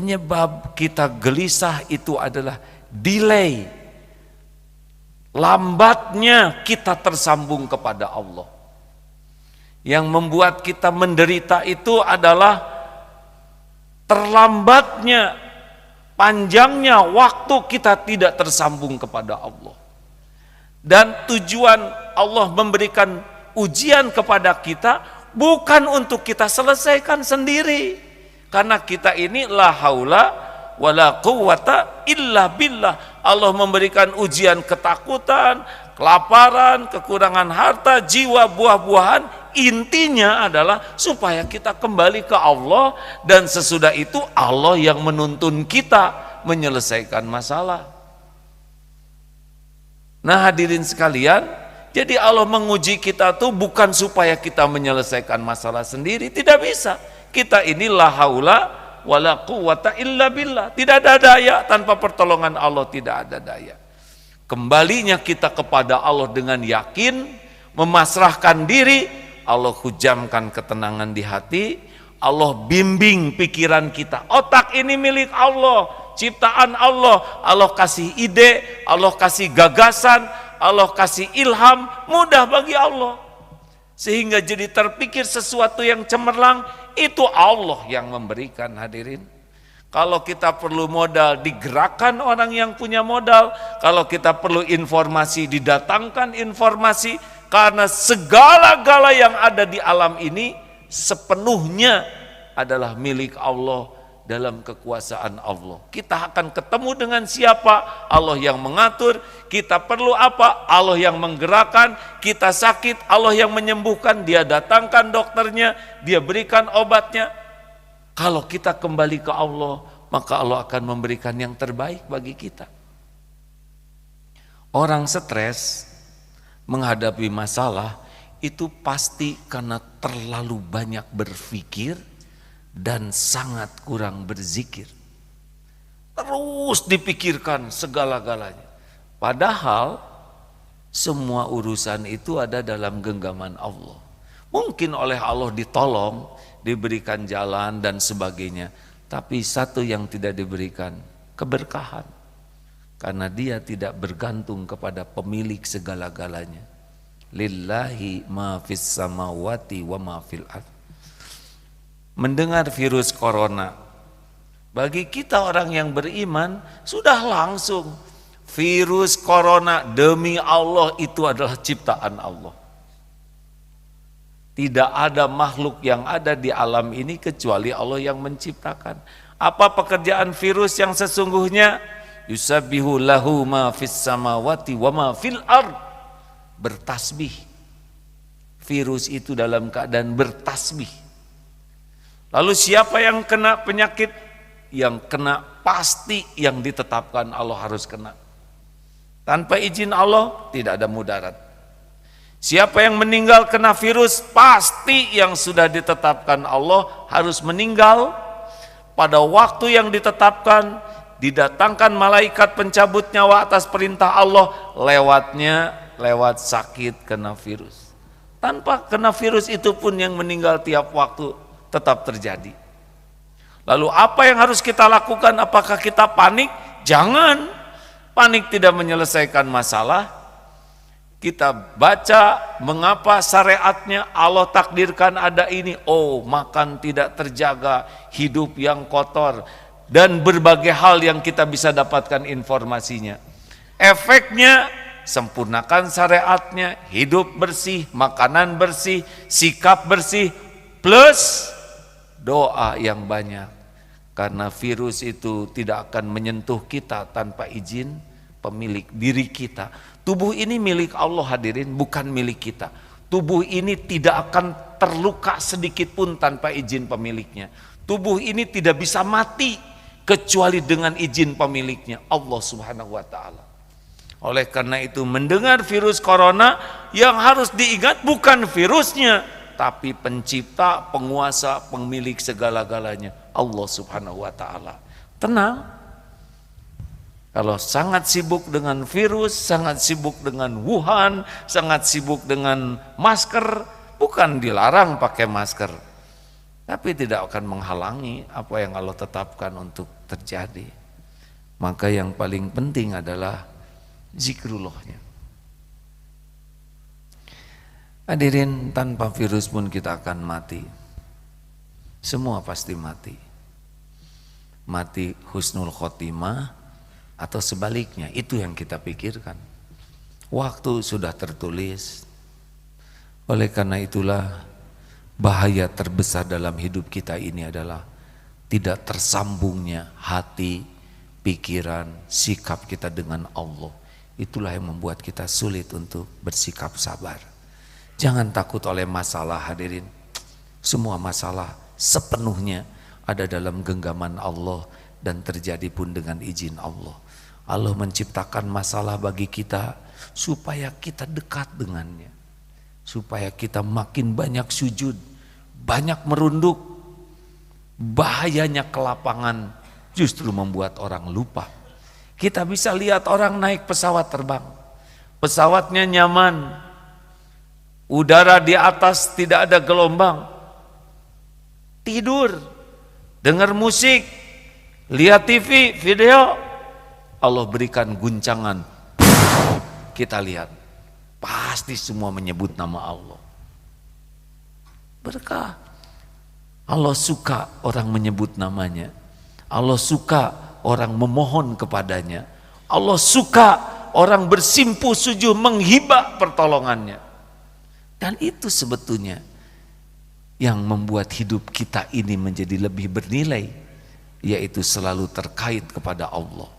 Penyebab kita gelisah itu adalah delay, lambatnya kita tersambung kepada Allah. Yang membuat kita menderita itu adalah terlambatnya, panjangnya waktu kita tidak tersambung kepada Allah. Dan tujuan Allah memberikan ujian kepada kita bukan untuk kita selesaikan sendiri. Karena kita ini la haula wala quwata illa billah. Allah memberikan ujian ketakutan, kelaparan, kekurangan harta, jiwa, buah-buahan. Intinya adalah supaya kita kembali ke Allah, dan sesudah itu Allah yang menuntun kita menyelesaikan masalah. Nah hadirin sekalian, jadi Allah menguji kita tuh bukan supaya kita menyelesaikan masalah sendiri, tidak bisa. Kita ini la haula wala quwata illa billah. Tidak ada daya, tanpa pertolongan Allah tidak ada daya. Kembalinya kita kepada Allah dengan yakin, memasrahkan diri, Allah hujamkan ketenangan di hati, Allah bimbing pikiran kita. Otak ini milik Allah, ciptaan Allah. Allah kasih ide, Allah kasih gagasan, Allah kasih ilham, mudah bagi Allah. Sehingga jadi terpikir sesuatu yang cemerlang, itu Allah yang memberikan, hadirin. Kalau kita perlu modal, digerakkan orang yang punya modal. Kalau kita perlu informasi, didatangkan informasi. Karena segala-gala yang ada di alam ini sepenuhnya adalah milik Allah, dalam kekuasaan Allah. Kita akan ketemu dengan siapa? Allah yang mengatur. Kita perlu apa? Allah yang menggerakkan. Kita sakit, Allah yang menyembuhkan. Dia datangkan dokternya, dia berikan obatnya. Kalau kita kembali ke Allah, maka Allah akan memberikan yang terbaik bagi kita. Orang stres menghadapi masalah itu pasti karena terlalu banyak berpikir dan sangat kurang berzikir. Terus dipikirkan segala-galanya. Padahal semua urusan itu ada dalam genggaman Allah. Mungkin oleh Allah ditolong, diberikan jalan dan sebagainya. Tapi satu yang tidak diberikan, keberkahan. Karena dia tidak bergantung kepada pemilik segala-galanya. Lillahi ma fis samawati wa ma fil ardh. Mendengar virus corona, bagi kita orang yang beriman sudah langsung virus corona, demi Allah itu adalah ciptaan Allah. Tidak ada makhluk yang ada di alam ini kecuali Allah yang menciptakan. Apa pekerjaan virus yang sesungguhnya? Yusabbihu lahu ma fis samawati wa ma fil ardh. Bertasbih. Virus itu dalam keadaan bertasbih. Lalu siapa yang kena penyakit? Yang kena pasti yang ditetapkan Allah harus kena. Tanpa izin Allah tidak ada mudarat. Siapa yang meninggal kena virus? Pasti yang sudah ditetapkan Allah harus meninggal. Pada waktu yang ditetapkan, didatangkan malaikat pencabut nyawa atas perintah Allah, lewat sakit kena virus. Tanpa kena virus itu pun yang meninggal tiap waktu tetap terjadi. Lalu apa yang harus kita lakukan? Apakah kita panik? Jangan. Panik tidak menyelesaikan masalah. Kita baca mengapa syariatnya Allah takdirkan ada ini. Oh, makan tidak terjaga, hidup yang kotor, dan berbagai hal yang kita bisa dapatkan informasinya. Efeknya, sempurnakan syariatnya, hidup bersih, makanan bersih, sikap bersih, plus doa yang banyak. Karena virus itu tidak akan menyentuh kita tanpa izin pemilik diri kita. Tubuh ini milik Allah, hadirin, bukan milik kita. Tubuh ini tidak akan terluka sedikit pun tanpa izin pemiliknya. Tubuh ini tidak bisa mati kecuali dengan izin pemiliknya, Allah Subhanahu wa taala. Oleh karena itu, mendengar virus corona, yang harus diingat bukan virusnya, tapi pencipta, penguasa, pemilik segala-galanya, Allah Subhanahu wa taala. Tenang. Kalau sangat sibuk dengan virus, sangat sibuk dengan Wuhan, sangat sibuk dengan masker, bukan dilarang pakai masker, tapi tidak akan menghalangi apa yang Allah tetapkan untuk terjadi. Maka yang paling penting adalah zikrullahnya. Hadirin, tanpa virus pun kita akan mati. Semua pasti mati. Mati husnul khotimah atau sebaliknya, itu yang kita pikirkan. Waktu sudah tertulis. Oleh karena itulah bahaya terbesar dalam hidup kita ini adalah tidak tersambungnya hati, pikiran, sikap kita dengan Allah. Itulah yang membuat kita sulit untuk bersikap sabar. Jangan takut oleh masalah, hadirin. Semua masalah sepenuhnya ada dalam genggaman Allah dan terjadi pun dengan izin Allah. Allah menciptakan masalah bagi kita supaya kita dekat dengannya, supaya kita makin banyak sujud, banyak merunduk. Bahayanya kelapangan justru membuat orang lupa. Kita bisa lihat orang naik pesawat terbang, pesawatnya nyaman, udara di atas tidak ada gelombang, tidur, dengar musik, lihat TV, video, Allah berikan guncangan. Kita lihat, pasti semua menyebut nama Allah. Berkah. Allah suka orang menyebut namanya. Allah suka orang memohon kepadanya. Allah suka orang bersimpuh sujud menghibah pertolongannya. Dan itu sebetulnya yang membuat hidup kita ini menjadi lebih bernilai, yaitu selalu terkait kepada Allah.